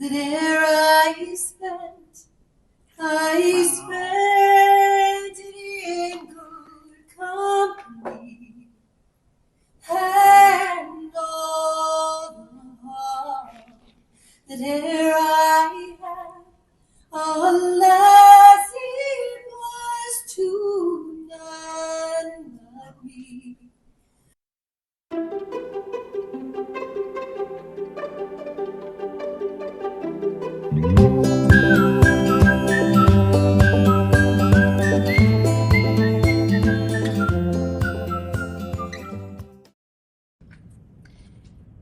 that ere I spent it in good company, and all the harm that ere I had, alas, it was to none but me.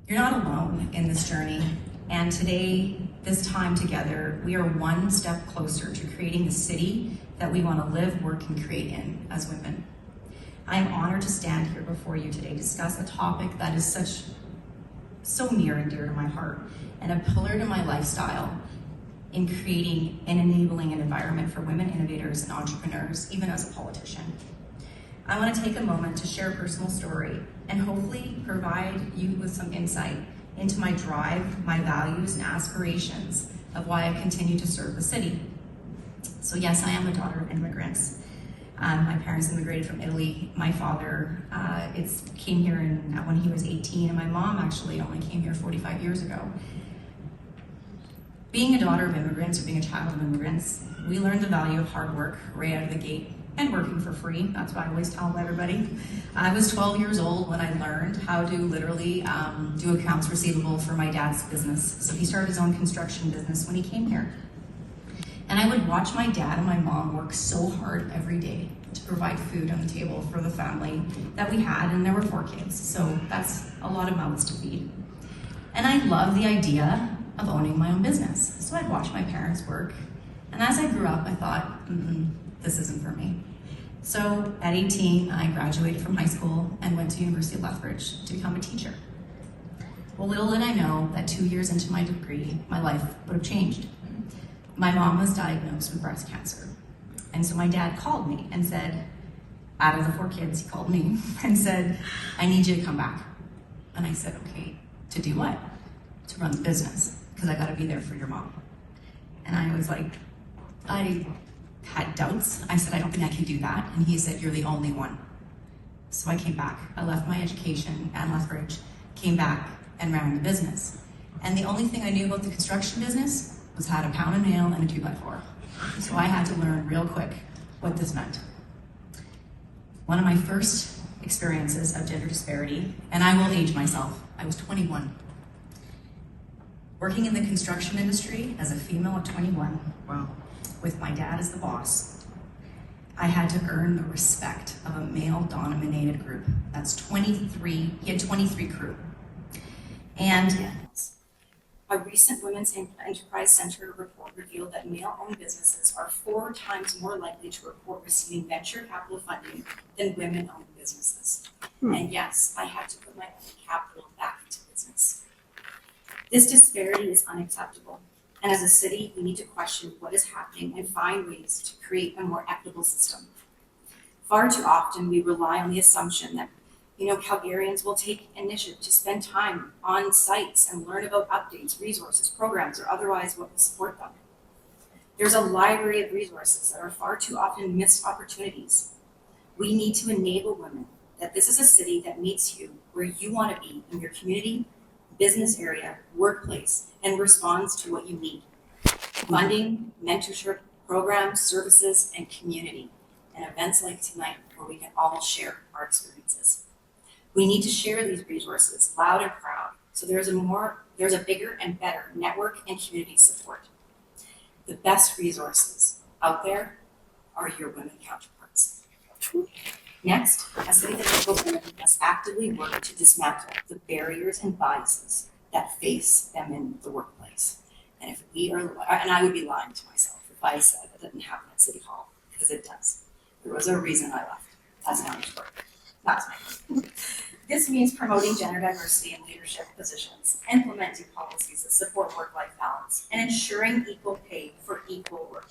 You're not alone in this journey, and today, this time together, we are one step closer to creating the city that we want to live, work, and create in as women. I am honored to stand here before you today to discuss a topic that is so near and dear to my heart and a pillar to my lifestyle in creating and enabling an environment for women innovators and entrepreneurs, even as a politician. I want to take a moment to share a personal story and hopefully provide you with some insight into my drive, my values, and aspirations of why I continue to serve the city. So yes, I am a daughter of immigrants. My parents immigrated from Italy. My father came here when he was 18, and my mom actually only came here 45 years ago. Being a daughter of immigrants, or being a child of immigrants, we learned the value of hard work right out of the gate, and working for free. That's what I always tell everybody. I was 12 years old when I learned how to literally do accounts receivable for my dad's business. So he started his own construction business when he came here. And I would watch my dad and my mom work so hard every day to provide food on the table for the family that we had, and there were 4 kids. So that's a lot of mouths to feed. And I loved the idea of owning my own business. So I'd watch my parents work. And as I grew up, I thought, this isn't for me. So at 18, I graduated from high school and went to University of Lethbridge to become a teacher. Well, little did I know that 2 years into my degree, my life would have changed. My mom was diagnosed with breast cancer. And so my dad called me and said, out of the 4 kids, he called me and said, I need you to come back. And I said, okay, to do what? To run the business, because I gotta be there for your mom. And I was like, I had doubts. I said, I don't think I can do that. And he said, you're the only one. So I came back. I left my education at Lethbridge, came back and ran the business. And the only thing I knew about the construction business was how to pound a nail and a 2x4. So I had to learn real quick what this meant. One of my first experiences of gender disparity, and I will age myself, I was 21. Working in the construction industry as a female at 21, wow, with my dad as the boss, I had to earn the respect of a male-dominated group. That's 23, he had 23 crew. And a recent Women's Enterprise Center report revealed that male-owned businesses are 4 times more likely to report receiving venture capital funding than women-owned businesses. And yes, I had to put my own capital back into business. This disparity is unacceptable. And as a city, we need to question what is happening and find ways to create a more equitable system. Far too often, we rely on the assumption that Calgarians will take initiative to spend time on sites and learn about updates, resources, programs, or otherwise what will support them. There's a library of resources that are far too often missed opportunities. We need to enable women that this is a city that meets you where you want to be in your community, business area, workplace, and responds to what you need. Funding, mentorship, programs, services, and community, and events like tonight where we can all share our experiences. We need to share these resources loud and proud so there's a bigger and better network and community support. The best resources out there are your women counterparts. Next, a city that enables women must actively work to dismantle the barriers and biases that face them in the workplace. And I would be lying to myself if I said that didn't happen at City Hall, because it does. There was a reason I left as an entrepreneur. That's my This means promoting gender diversity in leadership positions, implementing policies that support work-life balance, and ensuring equal pay for equal work.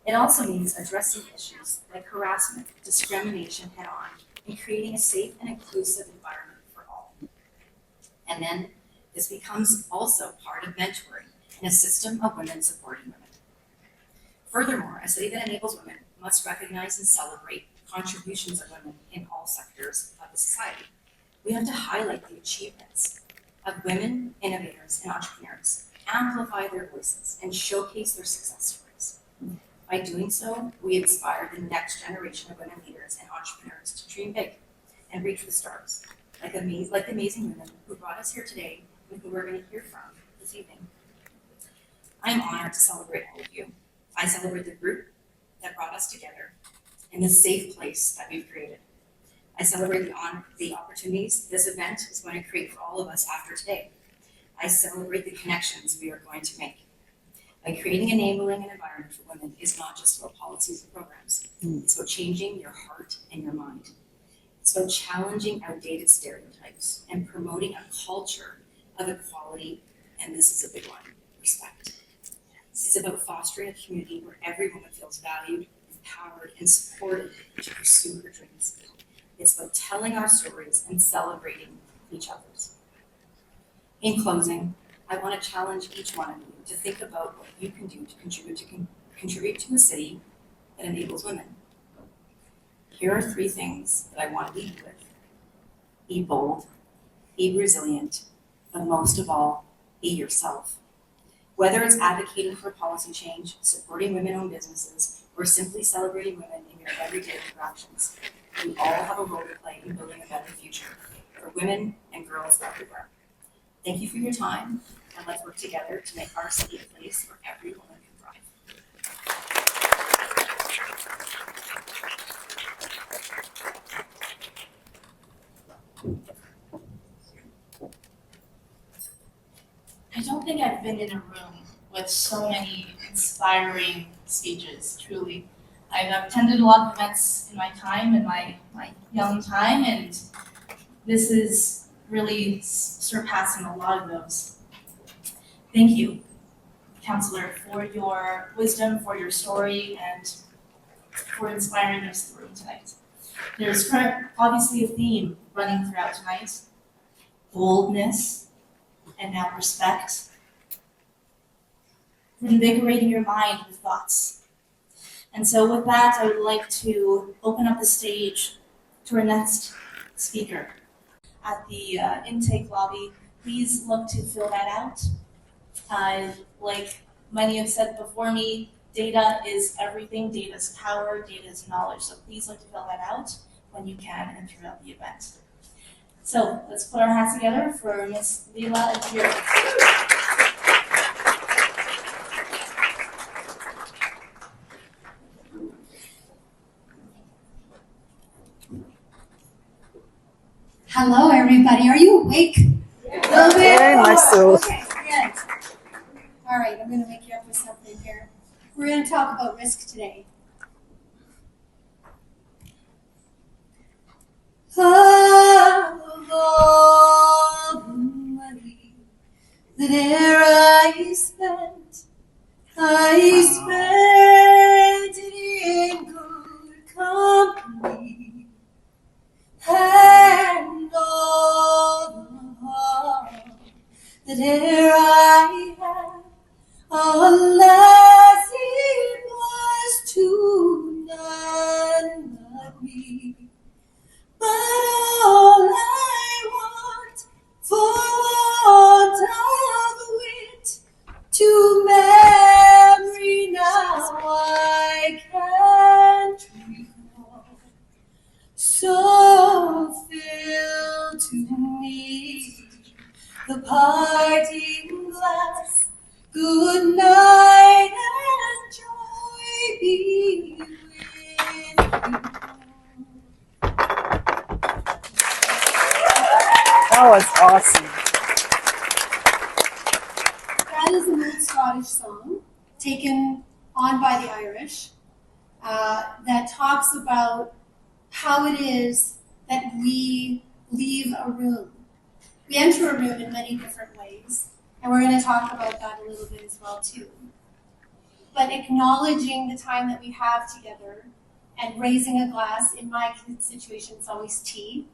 It also means addressing issues like harassment, discrimination head-on, and creating a safe and inclusive environment for all. And then this becomes also part of mentoring and a system of women supporting women. Furthermore, a city that enables women must recognize and celebrate contributions of women in all sectors of the society. We have to highlight the achievements of women innovators and entrepreneurs, amplify their voices, and showcase their success stories. By doing so, we inspire the next generation of women leaders and entrepreneurs to dream big and reach the stars, like the amazing women who brought us here today and who we're going to hear from this evening. I am honored to celebrate all of you. I celebrate the group that brought us together in the safe place that we've created. I celebrate the opportunities this event is going to create for all of us after today. I celebrate the connections we are going to make. By creating an enabling environment for women is not just about policies and programs. It's about changing your heart and your mind. It's about challenging outdated stereotypes and promoting a culture of equality, and this is a big one, respect. It's about fostering a community where every woman feels valued, empowered, and supported to pursue her dreams. It's about telling our stories and celebrating each other's. In closing, I want to challenge each one of you to think about what you can do to contribute to a city that enables women. Here are 3 things that I want to leave you with. Be bold, be resilient, but most of all, be yourself. Whether it's advocating for policy change, supporting women-owned businesses, or simply celebrating women in your everyday interactions, we all have a role to play in building a better future for women and girls everywhere. Thank you for your time, and let's work together to make our city a place where every woman can thrive. I don't think I've been in a room with so many inspiring speeches, truly. I've attended a lot of events in my time, in my young time, and this is really surpassing a lot of those. Thank you, Counselor, for your wisdom, for your story, and for inspiring us through tonight. There's obviously a theme running throughout tonight: boldness, and now respect. Invigorating your mind with thoughts. And so with that, I would like to open up the stage to our next speaker. At the intake lobby, please look to fill that out. Like many have said before me, data is everything, data is power, data is knowledge. So please look to fill that out when you can and throughout the event. So let's put our hands together for Ms. Leila Ejira. Hello, everybody. Are you awake? Yeah. A little bit? Very much so. Okay, good. All right, I'm going to wake you up with something here. We're going to talk about risk today. Of all the money that e'er I spent it in good company. And all the heart that e'er I had, alas, it was to none but me. But all I want, for want of wit, to memory now I can't recall. So fill to me the parting glass. Good night and joy be with you. That was awesome. That is an old Scottish song taken on by the Irish that talks about how it is that we leave a room. We enter a room in many different ways, and we're going to talk about that a little bit as well too. But acknowledging the time that we have together and raising a glass, in my situation it's always tea,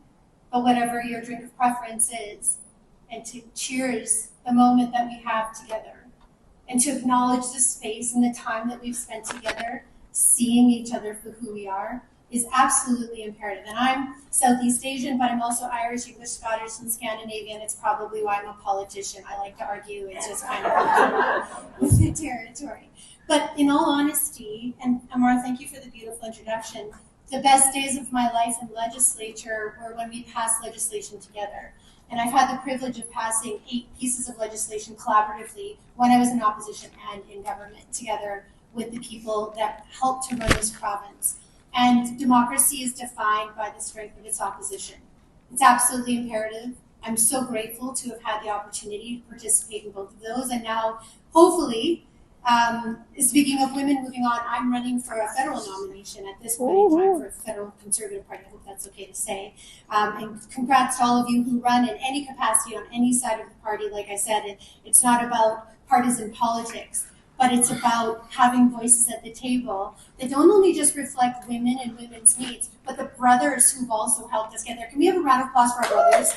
but whatever your drink of preference is, and to cheers the moment that we have together. and to acknowledge the space and the time that we've spent together, seeing each other for who we are, is absolutely imperative. And I'm Southeast Asian, but I'm also Irish, English, Scottish, and Scandinavian. It's probably why I'm a politician. I like to argue. It's just kind of with the territory. But in all honesty, and Amara, thank you for the beautiful introduction, the best days of my life in legislature were when we passed legislation together. And I've had the privilege of passing 8 pieces of legislation collaboratively when I was in opposition and in government together with the people that helped to run this province. And democracy is defined by the strength of its opposition. It's absolutely imperative. I'm so grateful to have had the opportunity to participate in both of those. And now, hopefully, speaking of women, moving on, I'm running for a federal nomination at this point in time for a federal Conservative Party. I hope that's okay to say. And congrats to all of you who run in any capacity on any side of the party. Like I said, it's not about partisan politics, but it's about having voices at the table that don't only just reflect women and women's needs, but the brothers who've also helped us get there. Can we have a round of applause for our brothers?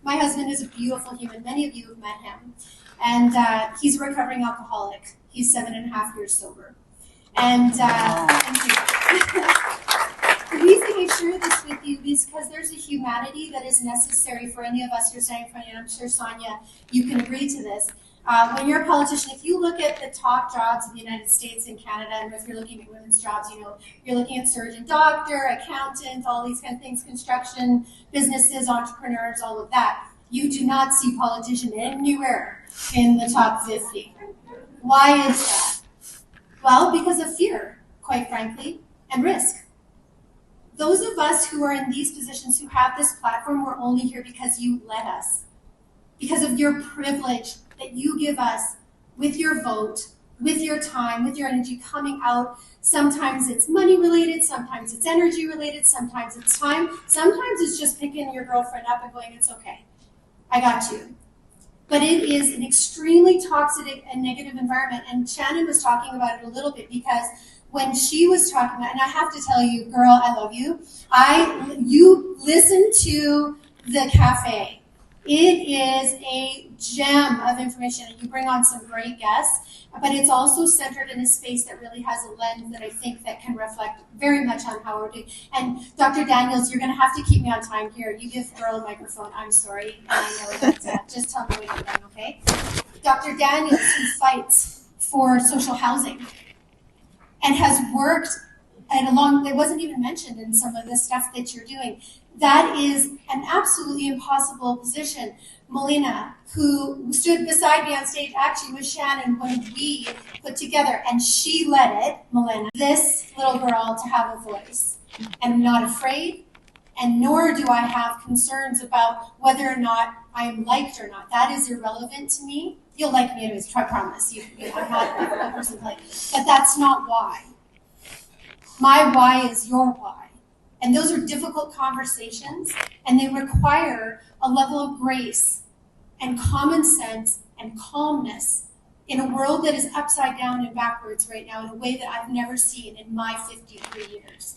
My husband is a beautiful human. Many of you have met him. And he's a recovering alcoholic. He's 7.5 years sober. And thank you. The reason I share this with you is because there's a humanity that is necessary for any of us who are standing in front of you, and I'm sure, Sonia, you can agree to this. When you're a politician, if you look at the top jobs in the United States and Canada, and if you're looking at women's jobs, you're looking at surgeon, doctor, accountant, all these kind of things, construction, businesses, entrepreneurs, all of that. You do not see politician anywhere in the top 50. Why is that? Well, because of fear, quite frankly, and risk. Those of us who are in these positions, who have this platform, we're only here because you let us. Because of your privilege that you give us with your vote, with your time, with your energy coming out. Sometimes it's money related, sometimes it's energy related, sometimes it's time, sometimes it's just picking your girlfriend up and going, it's okay, I got you. But it is an extremely toxic and negative environment. And Shannon was talking about it a little bit, because when she was talking about, and I have to tell you, girl, I love you. You listen to the cafe. It is a gem of information, and you bring on some great guests, but it's also centered in a space that really has a lens that I think that can reflect very much on how we're doing. And Dr. Daniels, you're going to have to keep me on time here. You give Earl a microphone. I'm sorry. And I know that. Just tell me when you're done, okay? Dr. Daniels, who fights for social housing and has worked it wasn't even mentioned in some of the stuff that you're doing. That is an absolutely impossible position. Melina, who stood beside me on stage, actually with Shannon when we put together, and she led it, Melina, this little girl to have a voice. And I'm not afraid, and nor do I have concerns about whether or not I am liked or not. That is irrelevant to me. You'll like me anyways, I promise. I'm not a person like, but that's not why. My why is your why. And those are difficult conversations, and they require a level of grace and common sense and calmness in a world that is upside down and backwards right now in a way that I've never seen in my 53 years.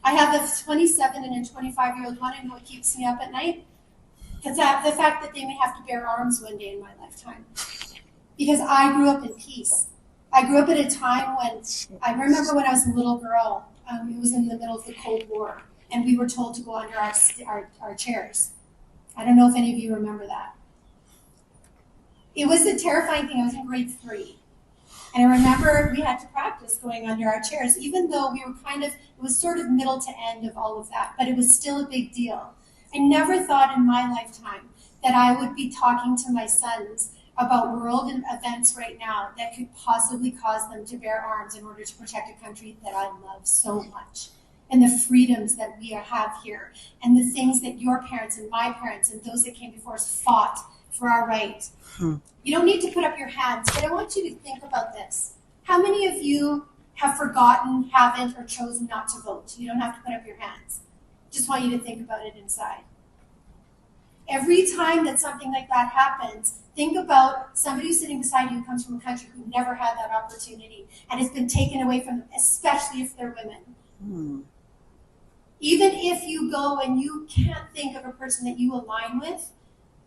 I have a 27 and a 25-year-old one. I know what keeps me up at night. The fact that they may have to bear arms one day in my lifetime. Because I grew up in peace. I grew up at a time when, I remember when I was a little girl, it was in the middle of the Cold War, and we were told to go under our chairs. I don't know if any of you remember that. It was a terrifying thing. I was in grade 3. And I remember we had to practice going under our chairs, even though we were it was sort of middle to end of all of that, but it was still a big deal. I never thought in my lifetime that I would be talking to my sons about world events right now that could possibly cause them to bear arms in order to protect a country that I love so much, and the freedoms that we have here, and the things that your parents and my parents and those that came before us fought for our right. You don't need to put up your hands, but I want you to think about this. How many of you have forgotten, haven't, or chosen not to vote? You don't have to put up your hands. Just want you to think about it inside. Every time that something like that happens, think about somebody who's sitting beside you who comes from a country who never had that opportunity and it's been taken away from them, especially if they're women. Even if you go and you can't think of a person that you align with,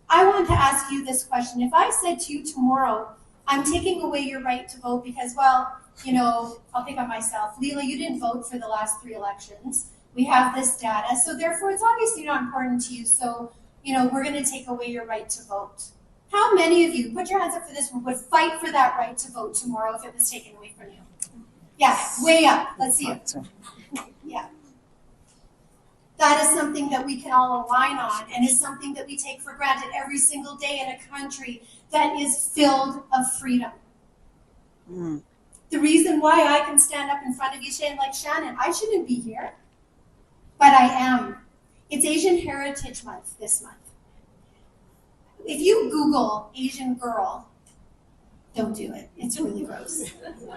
I want to ask you this question. If I said to you tomorrow, I'm taking away your right to vote because, well, I'll pick on myself. Leela, you didn't vote for the last 3 elections. We have this data, so therefore it's obviously not important to you, so, we're gonna take away your right to vote. How many of you, put your hands up for this one, would fight for that right to vote tomorrow if it was taken away from you? Yeah, way up, let's see it. Yeah. That is something that we can all align on and is something that we take for granted every single day in a country that is filled of freedom. The reason why I can stand up in front of you saying like, Shannon, I shouldn't be here, but I am. It's Asian Heritage Month this month. If you Google Asian girl, don't do it, it's really gross.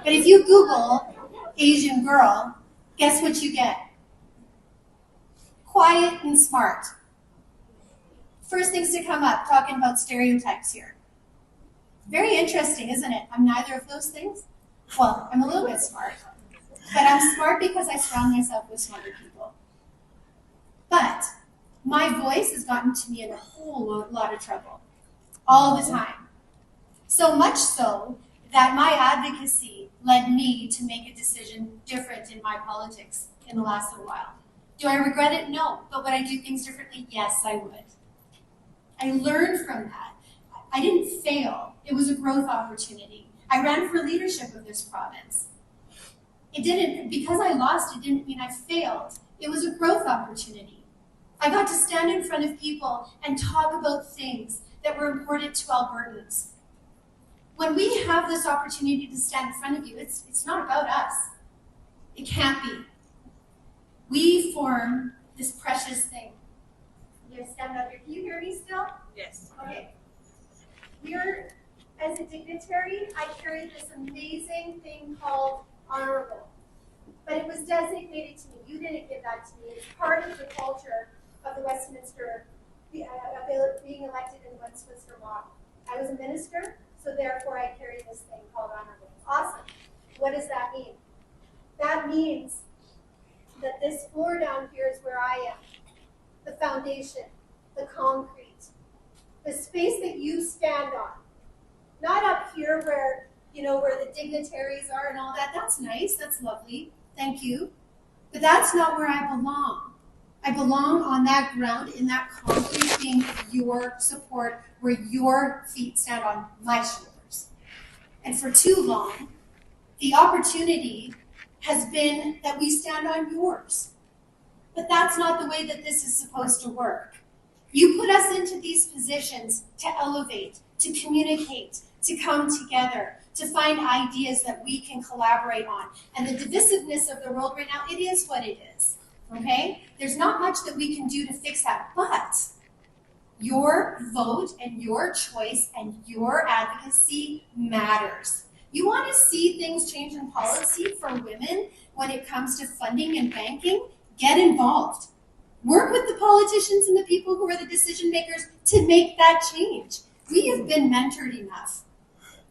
But if you Google Asian girl, guess what you get? Quiet and smart. First things to come up, talking about stereotypes here. Very interesting, isn't it? I'm neither of those things. Well, I'm a little bit smart, but I'm smart because I surround myself with smarter people. But my voice has gotten to me in a whole lot of trouble, all the time. So much so that my advocacy led me to make a decision different in my politics in the last little while. Do I regret it? No. But would I do things differently? Yes, I would. I learned from that. I didn't fail. It was a growth opportunity. I ran for leadership of this province. Because I lost, it didn't mean I failed. It was a growth opportunity. I got to stand in front of people and talk about things that were important to Albertans. When we have this opportunity to stand in front of you, it's not about us. It can't be. We form this precious thing. You guys stand up here. Can you hear me still? Yes. Okay. As a dignitary, I carry this amazing thing called honorable. But it was designated to me. You didn't give that to me. It's part of the culture of the Westminster, being elected in the Westminster model. I was a minister, so therefore I carry this thing called honorable. Awesome. What does that mean? That means that this floor down here is where I am. The foundation, the concrete, the space that you stand on. Not up here where the dignitaries are and all that. That's nice, that's lovely, thank you. But that's not where I belong. I belong on that ground, in that concrete, being your support, where your feet stand on my shoulders. And for too long, the opportunity has been that we stand on yours. But that's not the way that this is supposed to work. You put us into these positions to elevate, to communicate, to come together, to find ideas that we can collaborate on. And the divisiveness of the world right now, it is what it is, okay? There's not much that we can do to fix that, but your vote and your choice and your advocacy matters. You want to see things change in policy for women when it comes to funding and banking? Get involved. Work with the politicians and the people who are the decision makers to make that change. We have been mentored enough.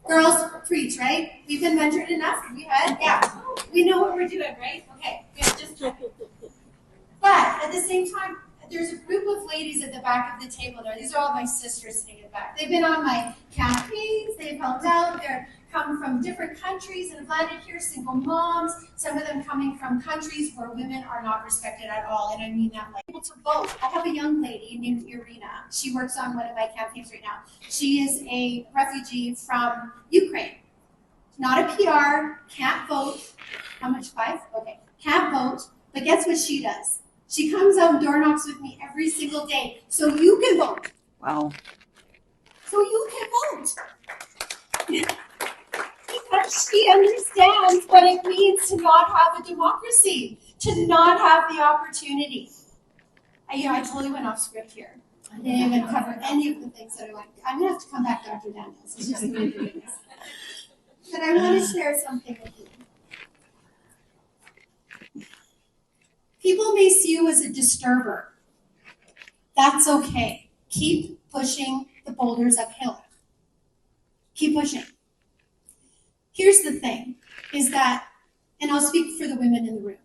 Girls, preach, right? We've been mentored enough. Yeah. We know what we're doing, right? Okay, just check. But at the same time, there's a group of ladies at the back of the table there. These are all my sisters sitting in the back. They've been on my campaigns. They've helped out. They're come from different countries and have landed here, single moms, some of them coming from countries where women are not respected at all, and I mean that like able to vote. I have a young lady named Irina. She works on one of my campaigns right now. She is a refugee from Ukraine. Not a PR, can't vote. How much? 5? Okay. Can't vote, but guess what she does? She comes out and door knocks with me every single day so you can vote. Wow. So you can vote. Because she understands what it means to not have a democracy, to not have the opportunity. I totally went off script here. I didn't even cover any of the things that I want. I'm going to have to come back, Dr. Daniels. It's just the way to do this. But I want to share something with you. People may see you as a disturber. That's okay. Keep pushing the boulders uphill. Keep pushing. Here's the thing, is that, and I'll speak for the women in the room,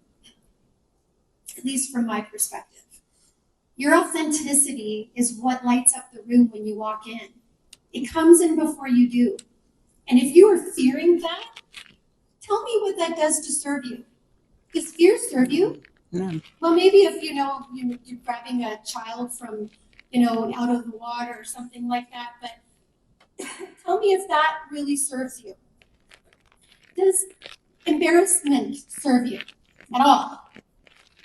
at least from my perspective. Your authenticity is what lights up the room when you walk in. It comes in before you do. And if you are fearing that, tell me what that does to serve you. Does fear serve you? No. Well, maybe if you're grabbing a child from out of the water or something like that, but tell me if that really serves you. Does embarrassment serve you at all?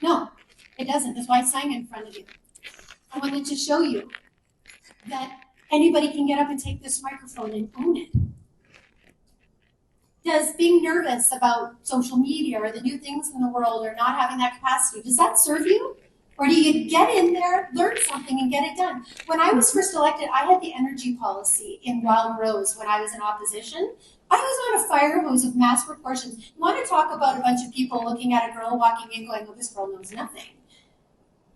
No, it doesn't. That's why I sang in front of you. I wanted to show you that anybody can get up and take this microphone and own it. Does being nervous about social media or the new things in the world or not having that capacity, does that serve you? Or do you get in there, learn something, and get it done? When I was first elected, I had the energy policy in Wild Rose when I was in opposition. I was on a fire hose of mass proportions. You want to talk about a bunch of people looking at a girl walking in going, well, this girl knows nothing.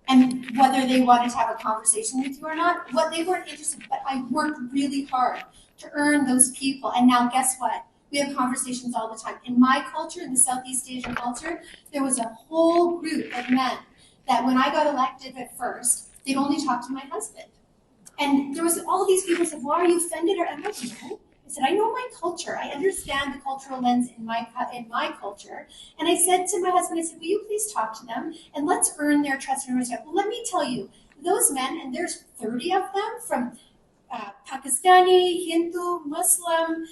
And whether they wanted to have a conversation with you or not, what they weren't interested, but I worked really hard to earn those people. And now guess what? We have conversations all the time. In my culture, in the Southeast Asian culture, there was a whole group of men that when I got elected at first, they'd only talk to my husband. And there was all these people said, why are you offended? Or I'm like, no. I said, I know my culture. I understand the cultural lens in my culture. And I said to my husband, I said, will you please talk to them? And let's earn their trust and respect. Well, let me tell you, those men, and there's 30 of them from Pakistani, Hindu, Muslim,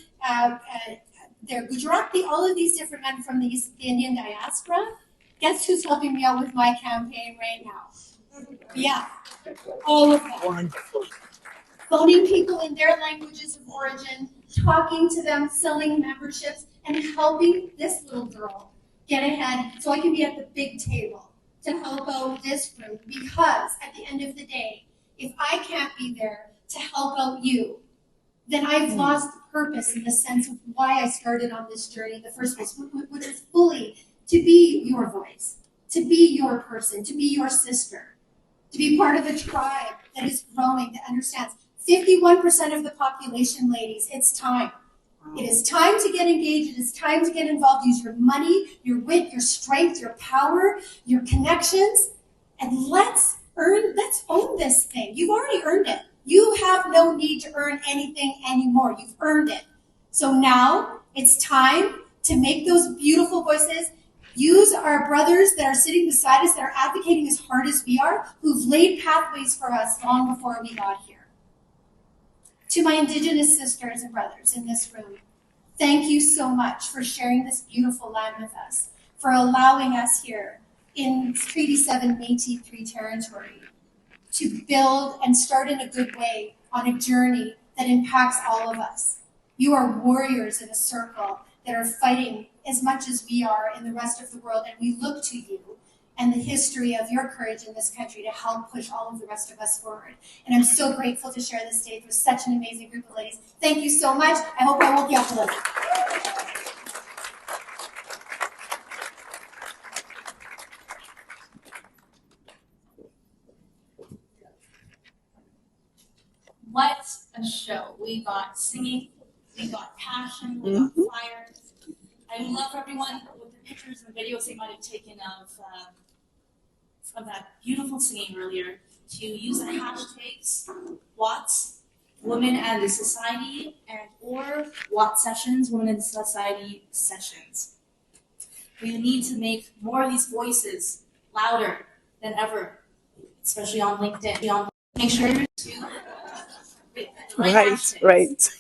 they're Gujarati, all of these different men from the Indian diaspora. Guess who's helping me out with my campaign right now? Yeah, all of them. Wonderful. Phoning people in their languages of origin, talking to them, selling memberships, and helping this little girl get ahead so I can be at the big table to help out this group. Because at the end of the day, if I can't be there to help out you, then I've lost the purpose in the sense of why I started on this journey in the first place, which is fully to be your voice, to be your person, to be your sister, to be part of a tribe that is growing, that understands. 51% of the population, ladies, it's time. It is time to get engaged. It is time to get involved. Use your money, your wit, your strength, your power, your connections, and let's own this thing. You've already earned it. You have no need to earn anything anymore. You've earned it. So now it's time to make those beautiful voices. Use our brothers that are sitting beside us, that are advocating as hard as we are, who've laid pathways for us long before we got here. To my Indigenous sisters and brothers in this room, thank you so much for sharing this beautiful land with us, for allowing us here in Treaty 7 Métis 3 territory to build and start in a good way on a journey that impacts all of us. You are warriors in a circle that are fighting as much as we are in the rest of the world, and we look to you and the history of your courage in this country to help push all of the rest of us forward. And I'm so grateful to share this stage with such an amazing group of ladies. Thank you so much. I hope I woke you up a little. What a show. We got singing, we got passion, we got fire. I would love for everyone with the pictures and the videos they might have taken of that beautiful singing earlier to use the hashtags WATS, Women and the Society, and or WATS Sessions, Women in Society Sessions. We need to make more of these voices louder than ever, especially on LinkedIn. Make sure to Right.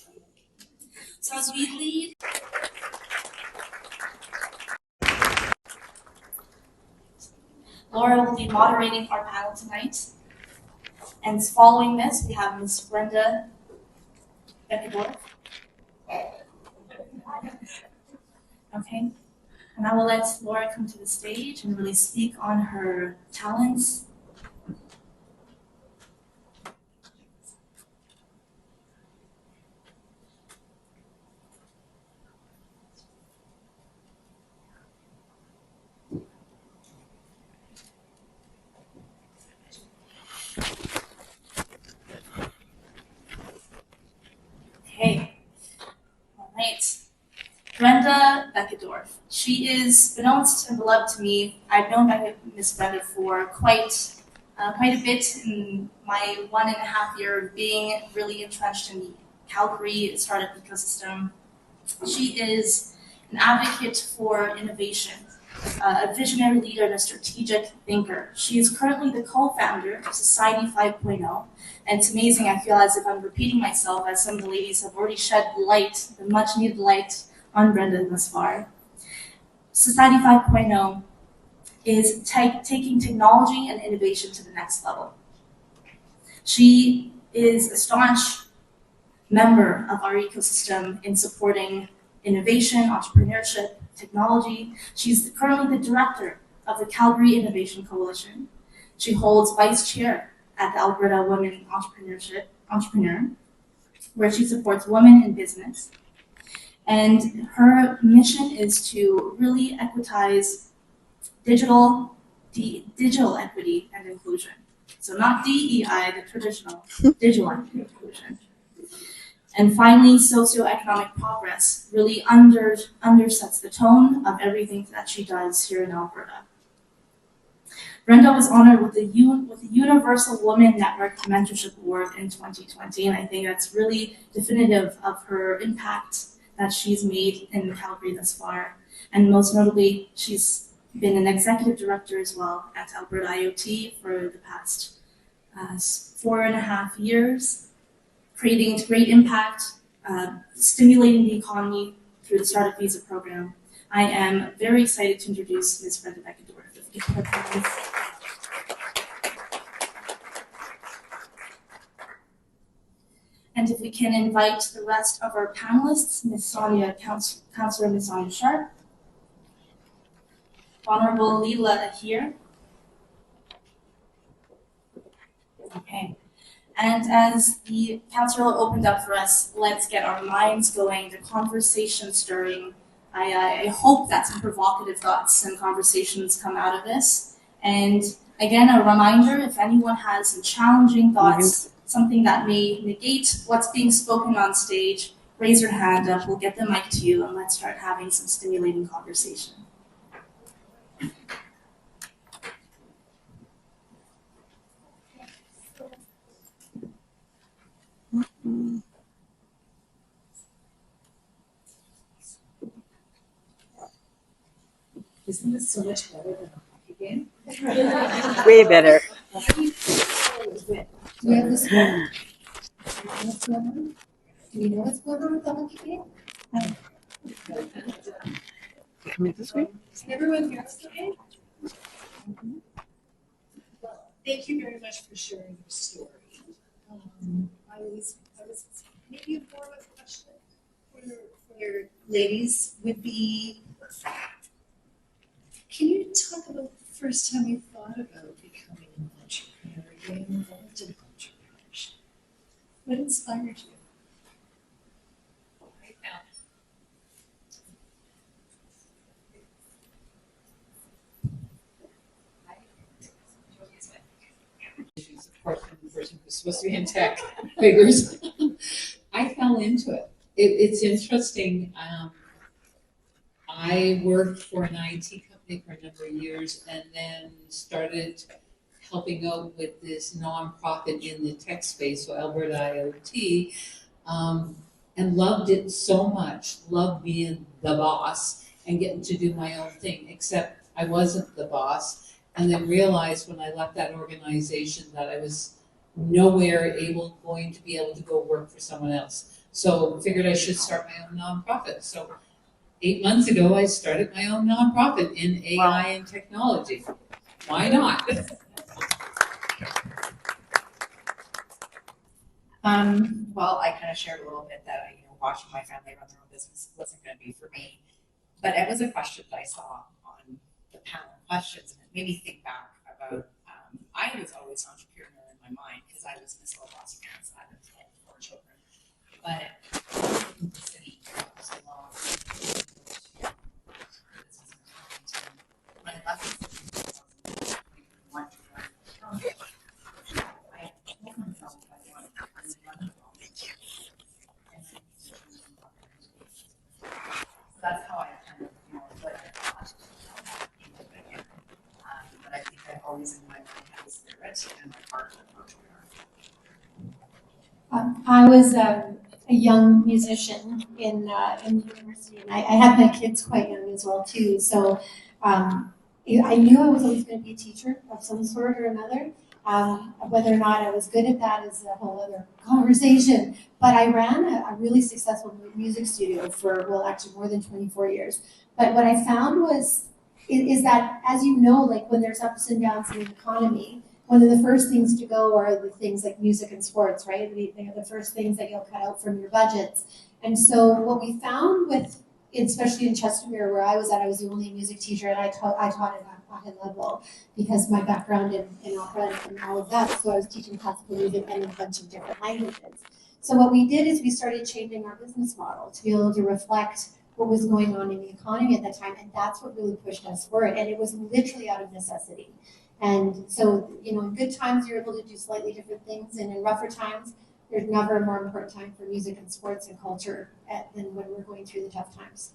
So as we lead, Laura will be moderating our panel tonight. And following this, we have Ms. Brenda Beckendorf. Okay. And I will let Laura come to the stage and really speak on her talents. Okay. All right. Brenda Beckendorf. She is beknownst and beloved to me. I've known Miss Brenda for quite a bit in my 1.5 year of being really entrenched in the Calgary startup ecosystem. She is an advocate for innovation, a visionary leader and a strategic thinker. She is currently the co-founder of Society 5.0, and it's amazing, I feel as if I'm repeating myself, as some of the ladies have already shed light, the much needed light on Brenda thus far. Society 5.0 is taking technology and innovation to the next level. She is a staunch member of our ecosystem in supporting innovation, entrepreneurship, technology. She's currently the director of the Calgary Innovation Coalition. She holds vice chair at the Alberta Women Entrepreneur, where she supports women in business. And her mission is to really equitize digital equity and inclusion. So not DEI, the traditional, digital equity and inclusion. And finally, socioeconomic progress really undersets the tone of everything that she does here in Alberta. Brenda was honored with the Universal Women Network Mentorship Award in 2020, and I think that's really definitive of her impact that she's made in Calgary thus far. And most notably, she's been an executive director as well at Alberta IoT for the past 4.5 years, creating great impact, stimulating the economy through the Startup Visa program. I am very excited to introduce Ms. Brenda Beckendorf. And if we can invite the rest of our panelists, Councillor Ms. Sonia Sharp, Honorable Leela here. Okay. And as the councillor opened up for us, let's get our minds going, the conversation stirring. I hope that some provocative thoughts and conversations come out of this. And again, a reminder, if anyone has some challenging thoughts, something that may negate what's being spoken on stage, raise your hand up, we'll get the mic to you, and let's start having some stimulating conversation. Isn't this so much better than a hockey game? Way better. Do we have the score? Do we know what's going on with the hockey game? Come this way. Can everyone hear us okay? Well, thank you very much for sharing your story. I was maybe more of a question for ladies would be, can you talk about the first time you thought about becoming an entrepreneur, getting involved in entrepreneurship? What inspired you? Right now. Support from the person who's supposed to be in tech figures. I fell into it. It's interesting. I worked for an IT company for a number of years and then started helping out with this nonprofit in the tech space, so Alberta IoT, and loved it so much, loved being the boss and getting to do my own thing, except I wasn't the boss, and then realized when I left that organization that I was nowhere going to be able to go work for someone else. So figured I should start my own nonprofit. So 8 months ago, I started my own nonprofit in AI and technology. Why not? Well, I kind of shared a little bit that watching my family run their own business wasn't going to be for me. But it was a question that I saw on the panel questions, and it made me think back about. I was always an entrepreneur in my mind because I was Miss Low-Cost Parents. I had like 4 children, but in the city for so long. When I left the city in 2001, I told myself I wanted to run the So that's I was a young musician in university, and I had my kids quite young as well too. So I knew I was always going to be a teacher of some sort or another. Whether or not I was good at that is a whole other conversation. But I ran a really successful music studio for, well, actually more than 24 years. But what I found is that, as you know, like when there's ups and downs in the economy, one of the first things to go are the things like music and sports, right? They are the first things that you'll cut out from your budgets. And so what we found with, especially in Chestermere where I was the only music teacher, and I taught at a high level because my background in opera and all of that. So I was teaching classical music and a bunch of different languages. So what we did is we started changing our business model to be able to reflect what was going on in the economy at that time, and that's what really pushed us forward. And it was literally out of necessity. And so, you know, in good times, you're able to do slightly different things, and in rougher times, there's never a more important time for music and sports and culture than when we're going through the tough times.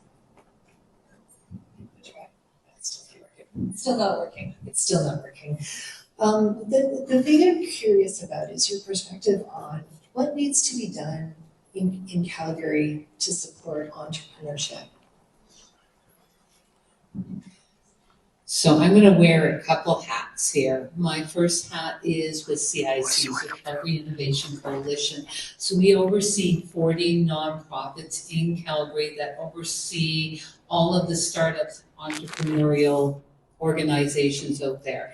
Still not working. It's still not working. The thing I'm curious about is your perspective on what needs to be done in Calgary to support entrepreneurship. So I'm going to wear a couple hats here. My first hat is with CIC, the Calgary Innovation Coalition. So we oversee 40 nonprofits in Calgary that oversee all of the startups, entrepreneurial organizations out there.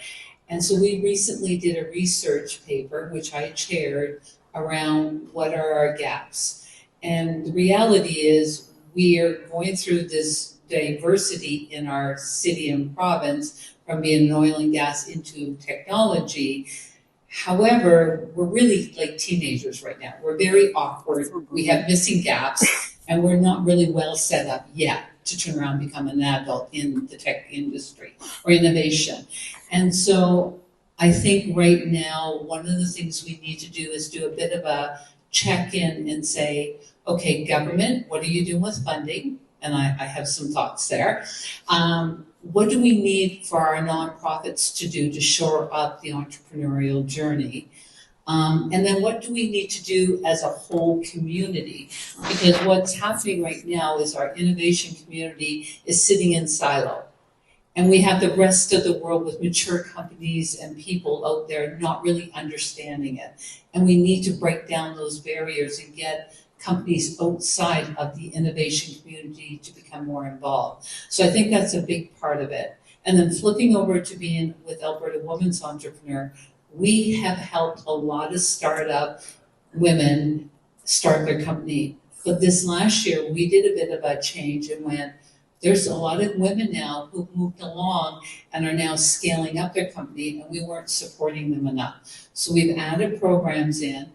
And so we recently did a research paper, which I chaired, around what are our gaps. And the reality is we are going through this diversity in our city and province from being oil and gas into technology. However, we're really like teenagers right now. We're very awkward. We have missing gaps, and we're not really well set up yet to turn around and become an adult in the tech industry or innovation. And so I think right now, one of the things we need to do is do a bit of a check-in and say, okay, government, what are you doing with funding? And I have some thoughts there. What do we need for our nonprofits to do to shore up the entrepreneurial journey? And then what do we need to do as a whole community? Because what's happening right now is our innovation community is sitting in silo. And we have the rest of the world with mature companies and people out there not really understanding it. And we need to break down those barriers and get companies outside of the innovation community to become more involved. So I think that's a big part of it. And then flipping over to being with Alberta Women's Entrepreneur, we have helped a lot of startup women start their company. But this last year, we did a bit of a change and went, there's a lot of women now who've moved along and are now scaling up their company, and we weren't supporting them enough. So we've added programs in.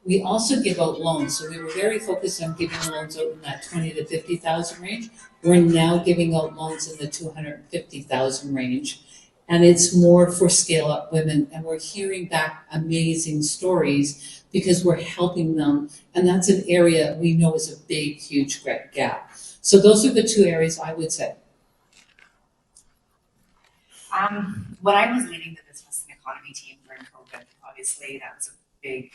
We also give out loans. So we were very focused on giving loans out in that 20 to 50,000 range. We're now giving out loans in the 250,000 range. And it's more for scale up women. And we're hearing back amazing stories because we're helping them. And that's an area we know is a big, huge gap. So those are the two areas I would say. When I was leading the business and economy team during COVID, obviously that was a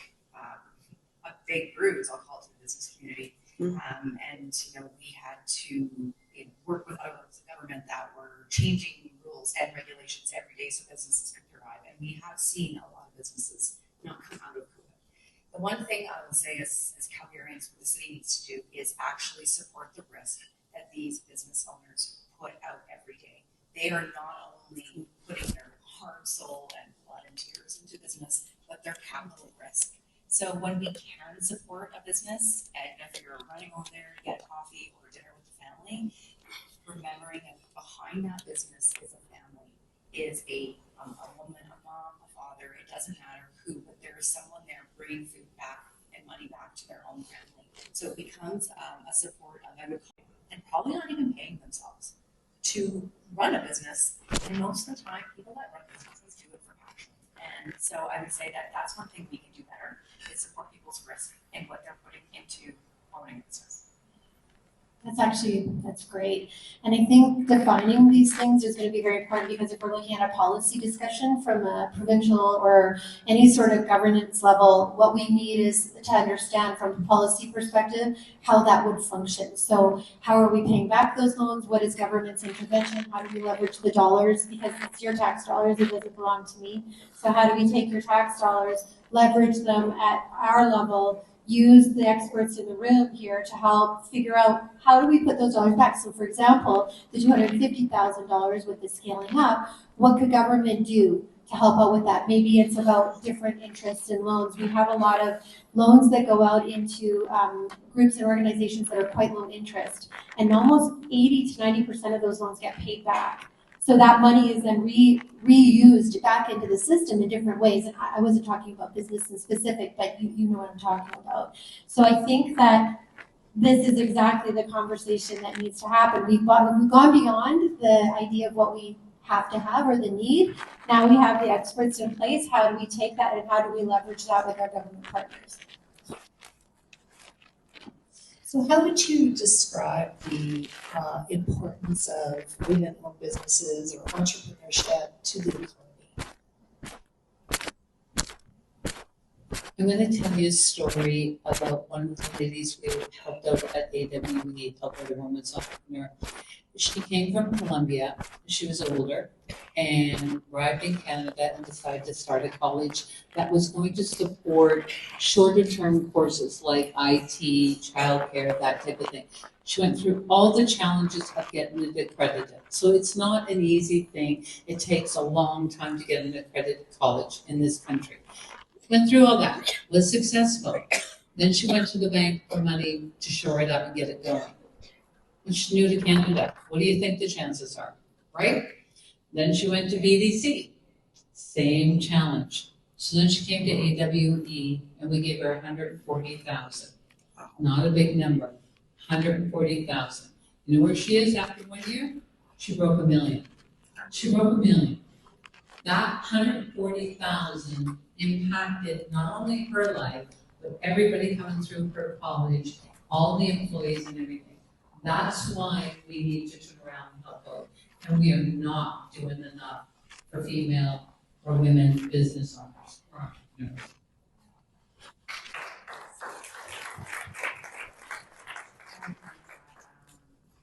big bruise, I'll call it, to the business community. And we had to work with other levels of government that were changing rules and regulations every day so businesses could survive. And we have seen a lot of businesses not come out of COVID. The one thing I will say as Calgarians, what the city needs to do is actually support the risk that these business owners put out every day. They are not only putting their heart, soul, and blood and tears into business, but their capital risk. So when we can support a business, and if you're running over there to get coffee or dinner with the family, remembering that behind that business is a family, is a woman, a mom, a father, it doesn't matter who, but there is someone there bringing food back and money back to their own family. So it becomes a support of, I would call it, and probably not even paying themselves to run a business. And most of the time, people that run businesses do it for passion. And so I would say that that's one thing we can do better, is support people's risk and what they're putting into owning a business. That's great. And I think defining these things is going to be very important, because if we're looking at a policy discussion from a provincial or any sort of governance level, what we need is to understand from a policy perspective how that would function. So how are we paying back those loans? What is government's intervention? How do we leverage the dollars? Because it's your tax dollars, it doesn't belong to me. So how do we take your tax dollars, leverage them at our level, use the experts in the room here to help figure out how do we put those dollars back. So for example, the $250,000 with the scaling up, what could government do to help out with that? Maybe it's about different interests in loans. We have a lot of loans that go out into groups and organizations that are quite low interest, and almost 80 to 90% of those loans get paid back. So that money is then reused back into the system in different ways. And I wasn't talking about business in specific, but you know what I'm talking about. So I think that this is exactly the conversation that needs to happen. We've gone beyond the idea of what we have to have or the need. Now we have the experts in place. How do we take that and how do we leverage that with our government partners? So how would you describe the importance of women-owned businesses or entrepreneurship to the economy? I'm going to tell you a story about one of the ladies we helped out at AWE, Alberta Women's Entrepreneur. She came from Colombia. She was older and arrived in Canada and decided to start a college that was going to support shorter term courses like IT, childcare, that type of thing. She went through all the challenges of getting it accredited. So it's not an easy thing. It takes a long time to get an accredited college in this country. Went through all that, was successful. Then she went to the bank for money to shore it up and get it going. And she's new to Canada. What do you think the chances are, right? Then she went to BDC, same challenge. So then she came to AWE and we gave her 140,000. Not a big number, 140,000. You know where she is after 1 year? She broke $1 million. She broke $1 million. That 140,000 impacted not only her life, but everybody coming through her college, all the employees and everything. That's why we need to turn around and help out. And we are not doing enough for female or women business owners or entrepreneurs.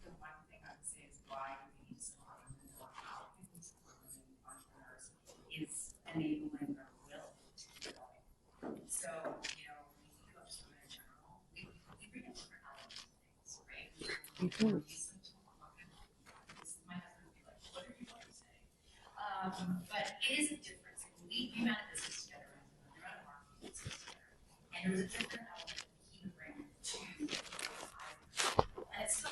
The one thing I would say is why we need to support women or how we need to support women entrepreneurs is enabling their will to keep going. So, you know, when you think about just women in general, we bring in different elements of things, right? We listen to this, my husband would be like, what are you going to say? But it is a difference. Like, we came out of business together and we were out of marketing business together. And there was a different element that he would bring to and it's still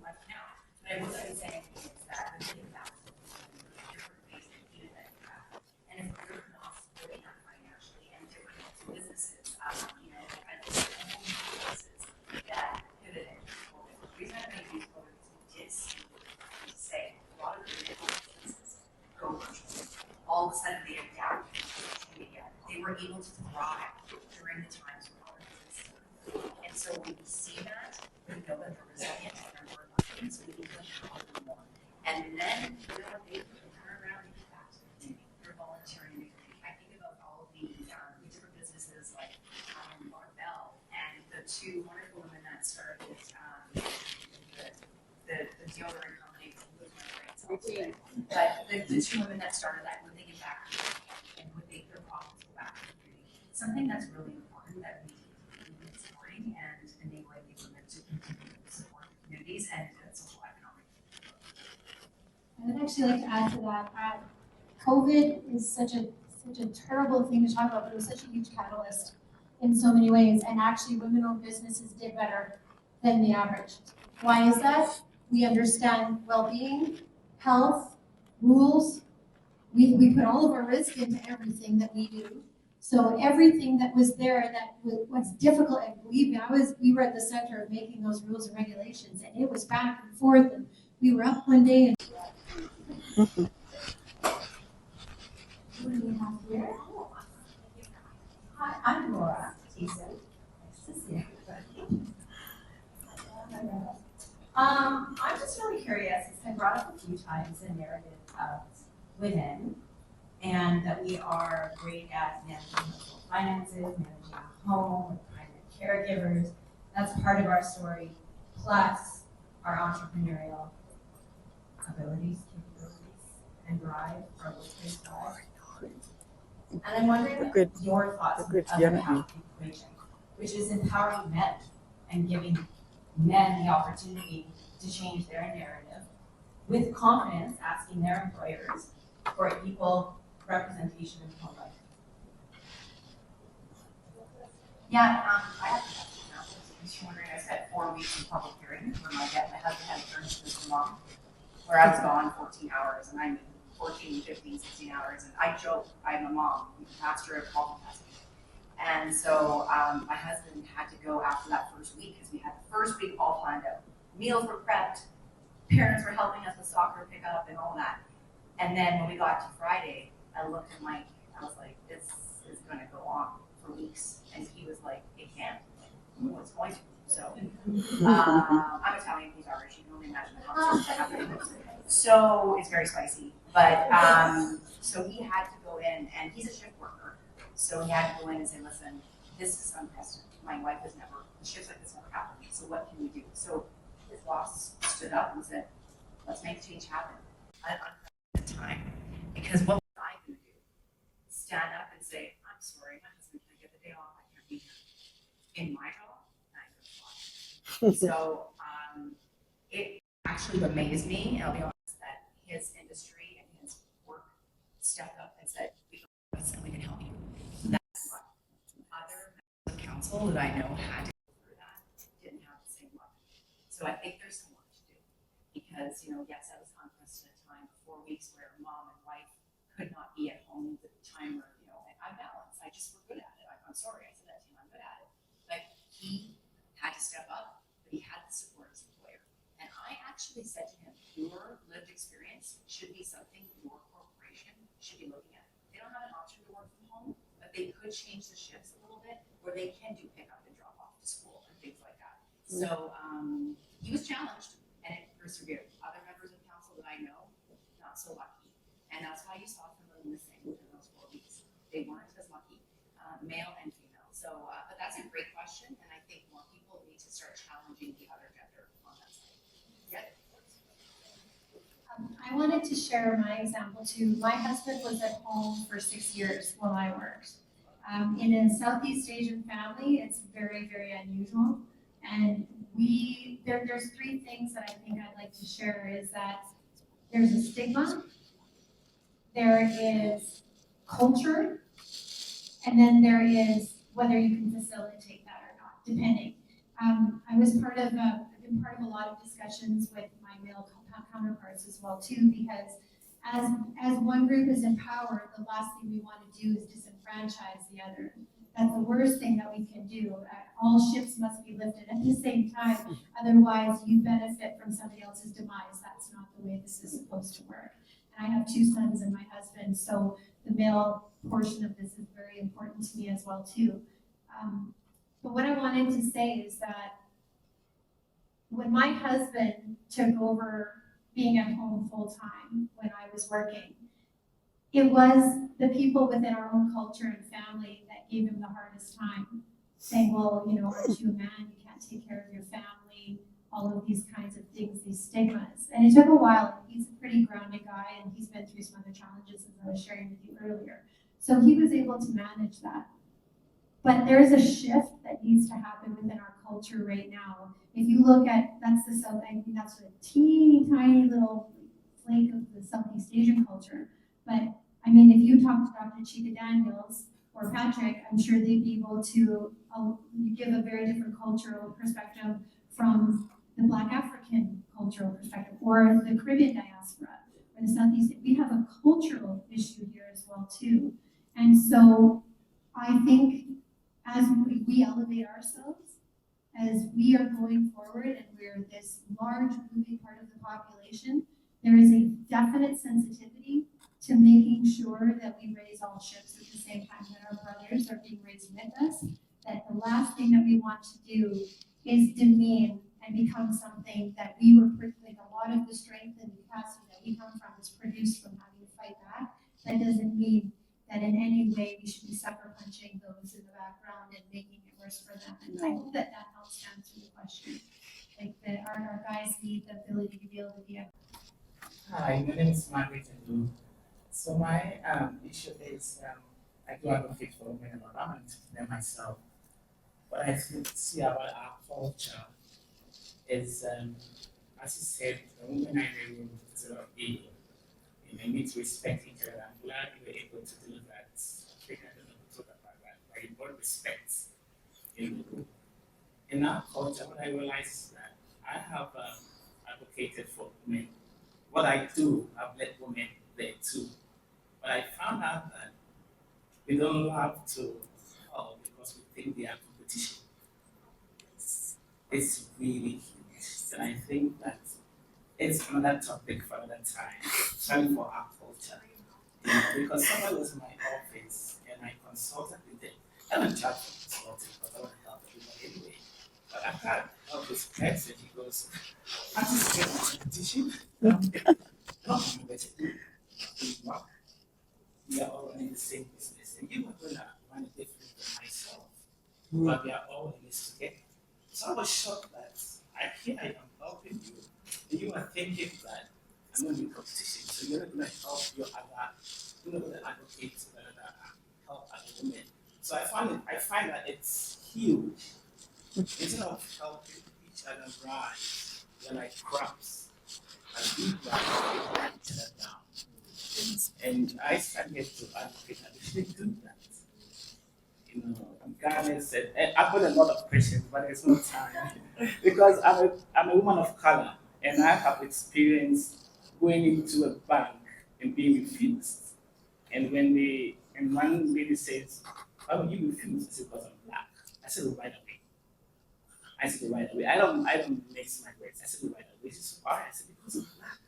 like now. But what I'm saying is that we're getting back to different ways that he did that. And if we're not supporting that financially and different businesses, you know, I just businesses that pivoted for different reasons. I think these voters did say a lot of the businesses go virtual. All of a sudden they adapted to social media. They were able to thrive during the times when all of this. And so when we see that, we know that they're resilient and they're working, so we need to empower them more. And then, you know, they turn around and get back to the community. They're volunteering. I think about all of the different businesses like Barbell and the two wonderful women that started the deodorant company. But the two women that started that, when they get back and would make their profits go back to the community. Something that's really important that we need to be supporting and enabling the women to continue to support the communities and social economic. I would actually like to add to that. COVID is such a terrible thing to talk about, but it was such a huge catalyst in so many ways. And actually, women-owned businesses did better than the average. Why is that? We understand well-being, health, rules. We put all of our risk into everything that we do. So everything that was there that was difficult, and believe me, we were at the center of making those rules and regulations, and it was back and forth. And we were up one day and what do we have here? Hi, I'm Laura. Nice to see everybody. I'm just really curious. It's been brought up a few times, the narrative of women, and that we are great at managing household finances, managing a home, with primary caregivers. That's part of our story, plus our entrepreneurial abilities, capabilities, and drive, our workplace drive. And I'm wondering Good. your thoughts on the Good. other Yeah. half of the equation, which is empowering men and giving men the opportunity to change their narrative with confidence, asking their employers for equal representation in home life. Yeah, I have to ask you now, because you're wondering, I spent 4 weeks in public hearings where my husband had to turn to his mom, where I was gone 14 hours, and I'm 14, 15, 16 hours, and I joke, I'm a mom, I'm a pastor of health capacity. And so my husband had to go after that first week, because we had the first week all planned out. Meals were prepped, parents were helping us with soccer pickup and all that. And then when we got to Friday, I looked at Mike, I was like, this is gonna go on for weeks. And he was like, it can't. Well, it's going to. So I'm Italian, he's Irish, you can only imagine the conversation happening. So it's very spicy. But so he had to go in, and he's a shift worker. So he had to go in and say, listen, this is unprecedented. My wife has never, shifts like this never happened. So what can we do? So his boss stood up and said, let's make change happen. At unprecedented time. Because what was I going to do? Stand up and say, I'm sorry, my husband can't get the day off. I can't be here. In my job, I'm going to fly. So it actually amazed me, and I'll be honest, that his industry and his work stepped up and said, we can help us and we can help you. That's what other members of council that I know had to go through that didn't have the same luck. So I think there's some work to do, because, yes, that was an unprecedented time, 4 weeks where mom and wife could not be at home at the time where, and I'm balanced. I just we're good at it. I'm sorry, I said that to him, I'm good at it. But he had to step up, but he had the support as an employer. And I actually said to him, your lived experience should be something your corporation should be looking at. They don't have an option to work from home, but they could change the shifts a little bit where they can do pick up and drop off to school and things like that. So he was challenged, and it persevered. Other members of council that I know, not so lucky. And that's why you saw some of them missing in those 4 weeks. They weren't as lucky, male and female. So, but that's a great question, and I think more people need to start challenging the other gender on that side. Yeah. I wanted to share my example too. My husband was at home for 6 years while I worked. In a Southeast Asian family, it's very, very unusual. And there's 3 things that I think I'd like to share is that there's a stigma, there is culture, and then there is whether you can facilitate that or not, depending. I've been part of a lot of discussions with my male counterparts as well too, because as one group is empowered, the last thing we want to do is disenfranchise the other. That's the worst thing that we can do. All ships must be lifted at the same time, otherwise you benefit from somebody else's demise. That's not the way this is supposed to work. And I have 2 sons and my husband, so the male portion of this is very important to me as well too. But what I wanted to say is that when my husband took over being at home full time when I was working, it was the people within our own culture and family that gave him the hardest time, saying, well, aren't you a man? You can't take care of your family, all of these kinds of things, these stigmas. And it took a while. He's a pretty grounded guy, and he's been through some other challenges, as I was sharing with you earlier. So he was able to manage that. But there's a shift that needs to happen within our culture right now. If you look at, that's a teeny tiny little flake of the Southeast Asian culture. But if you talk to Dr. Chika Daniels or Patrick, I'm sure they'd be able to give a very different cultural perspective from the Black African cultural perspective, or the Caribbean diaspora, or the Southeast. We have a cultural issue here as well too. And so I think as we elevate ourselves, as we are going forward and we're this large moving part of the population, there is a definite sensitivity to making sure that we raise all ships at the same time, that our brothers are being raised with us, that the last thing that we want to do is demean and become something that we were, like a lot of the strength and capacity that we come from is produced from having to fight back. That doesn't mean that in any way we should be sucker punching those in the background and making it worse for them. And I hope that that helps answer the question. Like that our guys need the ability to be able to be a. Hi, my name is Margaret Ndu. So my issue is I do advocate for women around them myself. What I see about our culture is, as you said, the women are in the room is a lot of ego. You need to respect each other. I'm glad you were able to do that. I think I don't know who talk about that, but you brought respect in the group. In our culture, what I realized is that I have advocated for women. What I do, I've let women there too. But I found out that we don't love to help because we think they are competition. It's really huge. And I think that it's another topic for another time, especially for our culture. You know, because someone was in my office and I consulted with them. I don't charge for consulting because I want to help everybody anyway. But I can't help his pets and he goes, I just get competition. No, but we are all in the same business. And you are going to run it different than myself. But we are all in this together. So I was shocked that I am helping you. And you are thinking that I'm going to be competition. So you're not going to help your other, you're not going to advocate to help other women. So I find that it's huge. Instead of helping each other rise, they're like crabs. And we rise each other down. And I started to advocate that we should do that. You know, Ghana said, I put a lot of questions, but there's no time. Because I'm a woman of color, and I have experience going into a bank and being refused. And one lady says, why would you refuse? I said, because I'm black. I said, right away. I don't mix my words. I said, right away. She said, why? I said, because I'm black.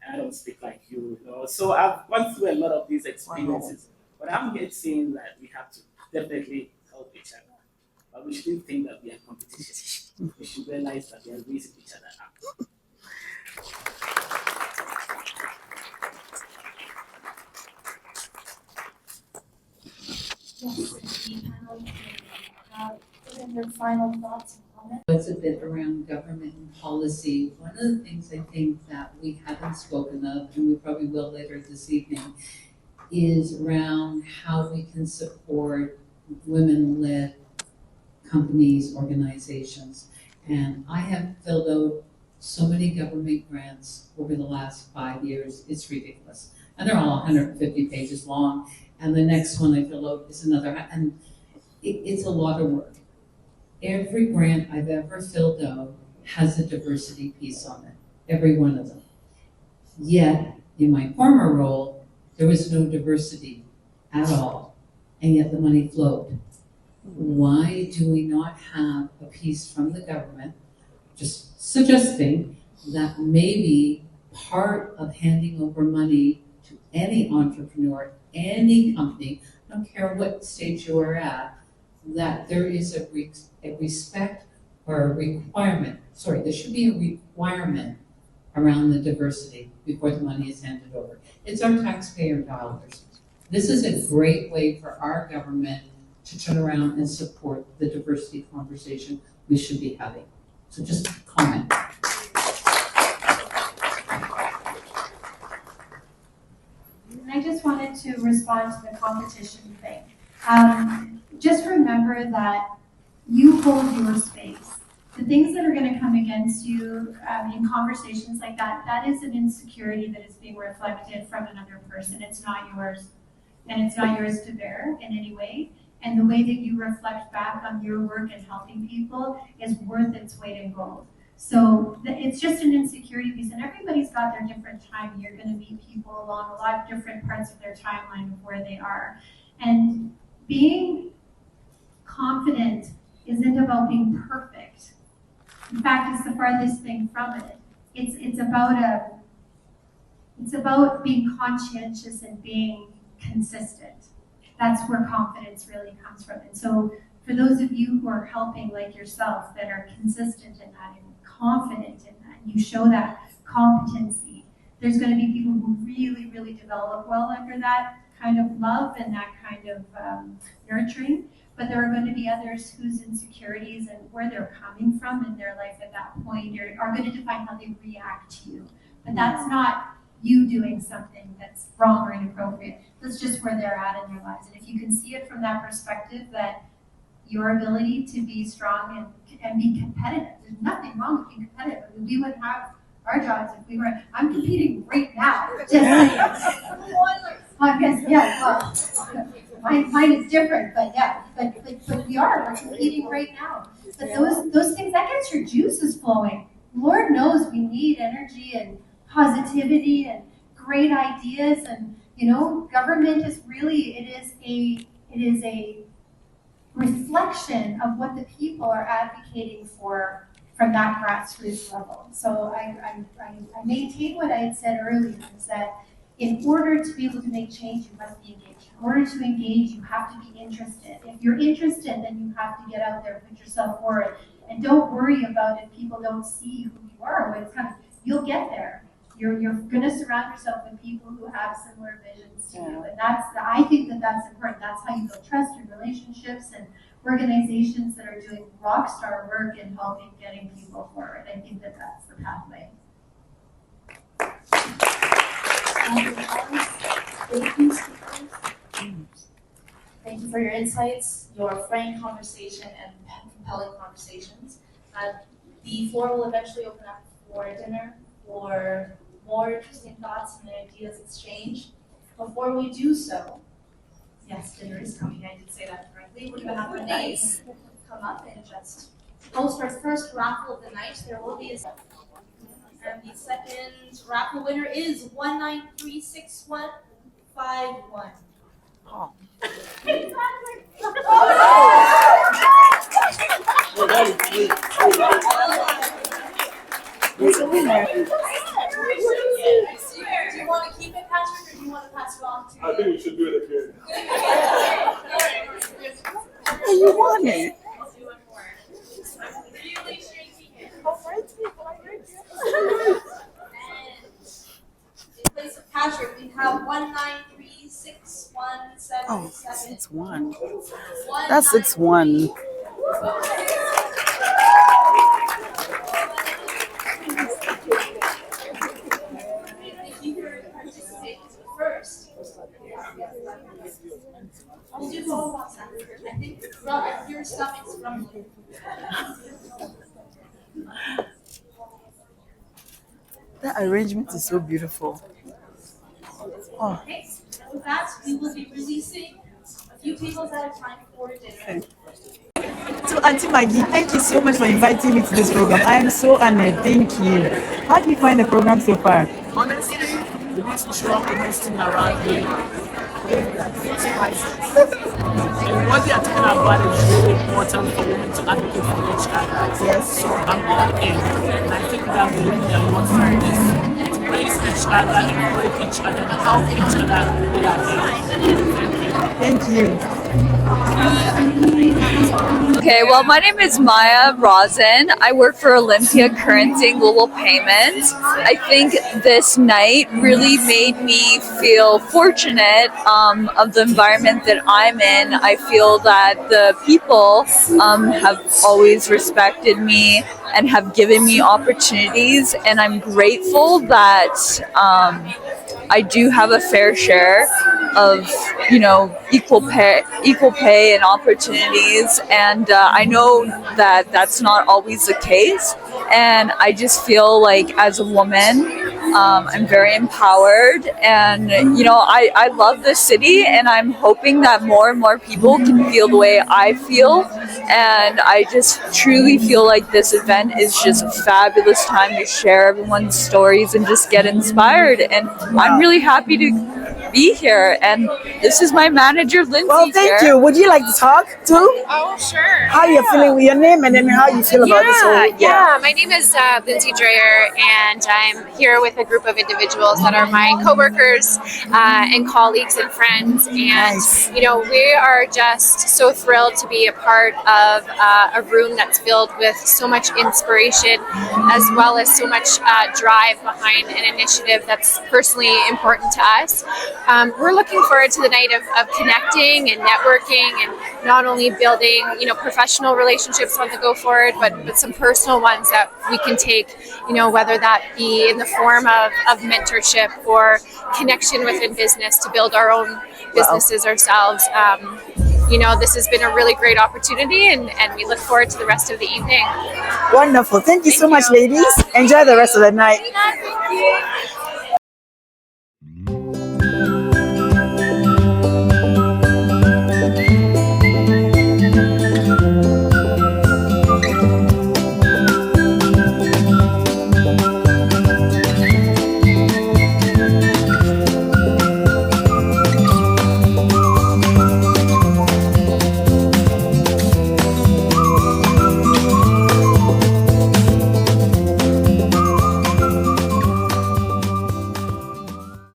And I don't speak like you, you know. So I've gone through a lot of these experiences. But I'm yet saying that we have to definitely help each other. But we shouldn't think that we are competition. We should realize that we are raising each other up. Yes, the panel put in their final thoughts and comments. It's a bit around government and policy. One of the things I think that we haven't spoken of, and we probably will later this evening, is around how we can support women-led companies, organizations. And I have filled out so many government grants over the last 5 years, it's ridiculous. And they're all 150 pages long. And the next one I fill out is another, and it's a lot of work. Every grant I've ever filled out has a diversity piece on it, every one of them. Yet, in my former role, there was no diversity at all, and yet the money flowed. Why do we not have a piece from the government, just suggesting that maybe part of handing over money to any entrepreneur, any company, I don't care what stage you are at, that there is a respect or a requirement, there should be a requirement around the diversity before the money is handed over. It's our taxpayer dollars. This is a great way for our government to turn around and support the diversity conversation we should be having. So just comment. And I just wanted to respond to the competition thing. Just remember that you hold your space. The things that are going to come against you in conversations like that, that is an insecurity that is being reflected from another person. It's not yours. And it's not yours to bear in any way. And the way that you reflect back on your work and helping people is worth its weight in gold. So it's just an insecurity piece, and everybody's got their different timing. You're going to meet people along a lot of different parts of their timeline of where they are. And being confident isn't about being perfect. In fact, it's the farthest thing from it. It's about being conscientious and being consistent. That's where confidence really comes from. And so for those of you who are helping like yourself that are consistent in that and confident in that, you show that competency, there's going to be people who really, really develop well under that kind of love and that kind of nurturing. But there are going to be others whose insecurities and where they're coming from in their life at that point are going to define how they react to you. But that's not you doing something that's wrong or inappropriate. That's just where they're at in their lives. And if you can see it from that perspective, that your ability to be strong and be competitive, there's nothing wrong with being competitive. I mean, we would have our jobs if we were. I'm competing right now. Just saying. I guess, yeah, well, mine is different, but yeah, but we're competing right now. But those things, that gets your juices flowing. Lord knows we need energy and positivity and great ideas, and government is really, it is a reflection of what the people are advocating for from that grassroots level. So I maintain what I had said earlier, is that in order to be able to make change, you must be engaged. In order to engage, you have to be interested. If you're interested, then you have to get out there, put yourself forward, and don't worry about if people don't see who you are when it's coming. You'll get there. You're going to surround yourself with people who have similar visions to you, and I think that's important. That's how you build trust in relationships and organizations that are doing rock star work in helping getting people forward. I think that's the pathway. Thank you for your insights, your frank conversation, and compelling conversations. The floor will eventually open up for dinner, for more interesting thoughts and ideas exchanged. Before we do so, yes, dinner is coming. I did say that correctly. We're going to have Renee come up and just host our first raffle of the night. There will be and the second raffle winner is 1936151. Oh. Who's the winner? Do you want to keep it, Patrick, or do you want to pass it on to? I think we should do it again. Hey, you won it. I'll do it more. Really shaky hand. In place of Patrick, we have 1936177. Oh, 6-1. That's 6-1. Thank you for participating first. We'll do both ones after. I think your stomach's rumbling. That arrangement is so beautiful. Oh. Okay, with that, we will be releasing a few tables at a time for dinner. So, Auntie Maggie, thank you so much for inviting me to this program. I am so honored. Thank you. How do you find the program so far? Honestly, the most strong investing around here. And what they are talking about is really important for women to advocate for each other. Yes. So I'm all in. And I think that we really important is to praise each other, encourage each other, and help each other with our Thank you. Okay, well, my name is Maya Rosin. I work for Olympia Currency Global Payments. I think this night really made me feel fortunate of the environment that I'm in. I feel that the people have always respected me and have given me opportunities, and I'm grateful that I do have a fair share of, equal pay and opportunities, and I know that that's not always the case, and I just feel like as a woman, I'm very empowered, and I love this city, and I'm hoping that more and more people can feel the way I feel, and I just truly feel like this event is just a fabulous time to share everyone's stories and just get inspired, and I'm really happy to be here. And this is my manager, Lindsay. Well, thank you. Would you like to talk too? Oh, sure. How you feeling with your name and then how you feel about this whole Yeah, my name is Lindsay Dreyer, and I'm here with a group of individuals that are my coworkers and colleagues and friends. And, you know, we are just so thrilled to be a part of a room that's filled with so much inspiration as well as so much drive behind an initiative that's personally important to us. We're looking forward to the night of connecting and networking and not only building, you know, professional relationships on the go forward, but some personal ones that we can take, you know, whether that be in the form of mentorship or connection within business to build our own businesses ourselves. You know, this has been a really great opportunity, and we look forward to the rest of the evening. Wonderful. Thank you so much, ladies. Enjoy the rest of the night. Thank you.